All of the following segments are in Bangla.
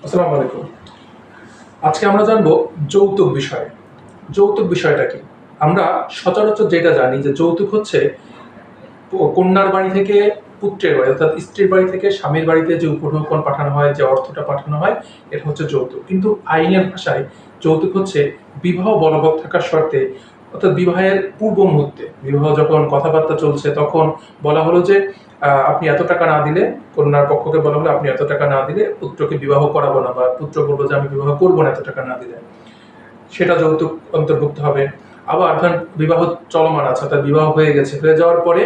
আসসালামু আলাইকুম। আজকে আমরা জানবো যৌতুক বিষয়। যৌতুক বিষয়টা কি? আমরা সচরাচর যেটা জানি যে যৌতুক হচ্ছে কন্যার বাড়ি থেকে পুত্রের বাড়ি অর্থাৎ স্ত্রীর বাড়ি থেকে স্বামীর বাড়িতে যে উপঢৌকন পাঠানো হয়, যে অর্থটা পাঠানো হয়, এটা হচ্ছে যৌতুক। কিন্তু আইনের ভাষায় যৌতুক হচ্ছে বিবাহ বলবৎ থাকার শর্তে অর্থাৎ বিবাহের পূর্ব মুহূর্তে, বিবাহ যখন কথাবার্তা চলছে তখন বলা হলো যে আপনি এত টাকা না দিলে, কন্যার পক্ষকে বলা হলো আপনি এত টাকা না দিলে পুত্রকে বিবাহ করাবো না, বা পুত্র বলবো যে আমি বিবাহ করবো না এত টাকা না দিলে, সেটা যৌতুক অন্তর্ভুক্ত হবে। আবার ধরেন বিবাহ চলমান আছে, অর্থাৎ বিবাহ হয়ে গেছে, হয়ে যাওয়ার পরে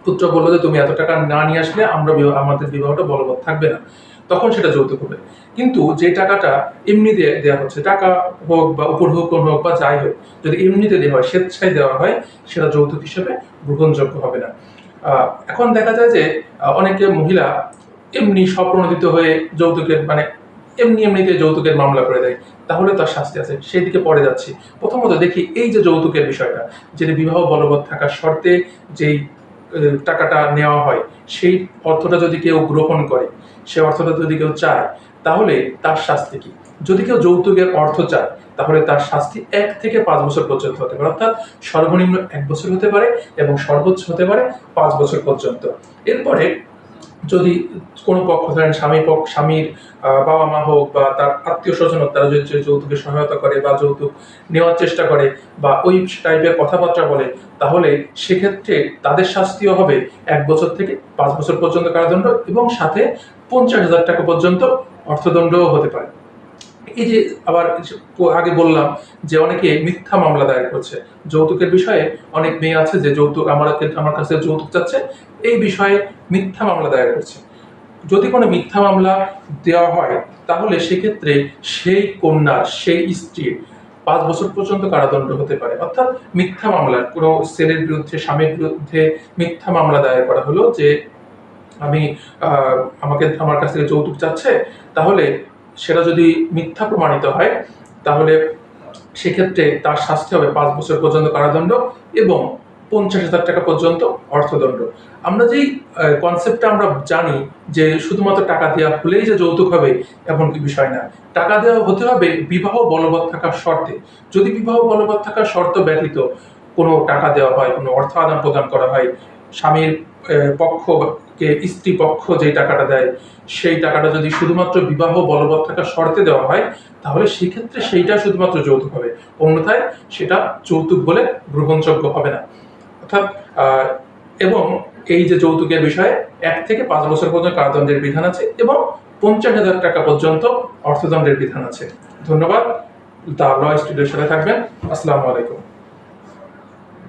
পুত্র বললো যে তুমি এত টাকা না নিয়ে আসলে আমাদের বিবাহটা বলবৎ থাকবে না, তখন সেটা যৌতুক হবে। কিন্তু যে টাকাটা এমনিতে দেওয়া হচ্ছে, টাকা হোক বা উপঢৌকন হোক বা যাই হোক, যদি এমনিতে দেওয়া হয়, স্বেচ্ছায় দেওয়া হয়, সেটা যৌতুক হিসেবে গ্রহণযোগ্য হবে না। এখন দেখা যায় যে অনেকে মহিলা এমনি স্বপ্রণোদিত হয়ে যৌতুকের মানে এমনিতে যৌতুকের মামলা করে দেয়, তাহলে তার শাস্তি আছে, সেই দিকে পরে যাচ্ছি। প্রথমত দেখি এই যে যৌতুকের বিষয়টা, যেটা বিবাহ বলবৎ থাকার শর্তে যেই টাকাটা নেওয়া হয়, সেই অর্থটা যদি কেউ গ্রহণ করে, সে অর্থটা যদি কেউ চায়, তাহলে তার শাস্তি কি? যদি কেউ যৌতুকের অর্থ চায়, তাহলে তার শাস্তি 1 থেকে 5 বছর পর্যন্ত হতে পারে, অর্থাৎ সর্বনিম্ন 1 বছর হতে পারে এবং সর্বোচ্চ হতে পারে 5 বছর পর্যন্ত। এরপরে যদি কোনো পক্ষ, ধরেন স্বামীর বাবা মা হোক বা তার আত্মীয় স্বজন হোক, তারা যদি যৌতুকে সহায়তা করে বা যৌতুক নেওয়ার চেষ্টা করে বা ওই টাইপের কথাবার্তা বলে, তাহলে সেক্ষেত্রে তাদের শাস্তিও হবে 1 বছর থেকে 5 বছর পর্যন্ত কারাদণ্ড এবং সাথে 50,000 টাকা পর্যন্ত অর্থদণ্ডও হতে পারে। এই যে আবার আগে বললাম যে অনেকে মিথ্যা মামলা দায়ের করছে যৌতুকের বিষয়ে। অনেক মেয়ে আছে যে যৌতুক আমার কাছে যৌতুক চাচ্ছে, এই বিষয়ে মিথ্যা মামলা দায়ের করছে। যদি কোনো মিথ্যা মামলা দেওয়া হয়, তাহলে সেক্ষেত্রে সেই কন্যার, সেই স্ত্রীর 5 বছর পর্যন্ত কারাদণ্ড হতে পারে। অর্থাৎ মিথ্যা মামলার কোনো ছেলের বিরুদ্ধে, স্বামীর বিরুদ্ধে মিথ্যা মামলা দায়ের করা হলো যে আমি আমার কাছ থেকে যৌতুক চাচ্ছে, তাহলে সেটা যদি মিথ্যা প্রমাণিত হয়, তাহলে সেক্ষেত্রে তার শাস্তি হবে 5 বছর পর্যন্ত কারাদণ্ড এবং 50,000 টাকা পর্যন্ত অর্থদণ্ড। আমরা যেই কনসেপ্টটা আমরা জানি যে শুধুমাত্র টাকা দেওয়া হলেই যে যৌতুক হবে, এমন কি বিষয় না। টাকা দেওয়া হতে হবে বিবাহ বলবৎ থাকার শর্তে। যদি বিবাহ বলবৎ থাকার শর্ত ব্যতীত কোনো টাকা দেওয়া হয়, কোনো অর্থ আদান প্রদান করা হয়, স্বামীর পক্ষকে স্ত্রী পক্ষ যেই টাকাটা দেয়, সেই টাকাটা যদি শুধুমাত্র বিবাহ বলবৎ থাকার শর্তে দেওয়া হয়, তাহলে সেক্ষেত্রে সেইটা শুধুমাত্র যৌতুক হবে, অন্যথায় সেটা যৌতুক বলে গ্রহণযোগ্য হবে না। অর্থাৎ এবং এই যে যৌতুকের বিষয়ে 1 থেকে 5 বছর পর্যন্ত কারাদণ্ডের বিধান আছে এবং 50,000 টাকা পর্যন্ত অর্থদণ্ডের বিধান আছে। ধন্যবাদ। দ্য ল স্টুডিওর সাথে থাকবেন। আসসালামু আলাইকুম।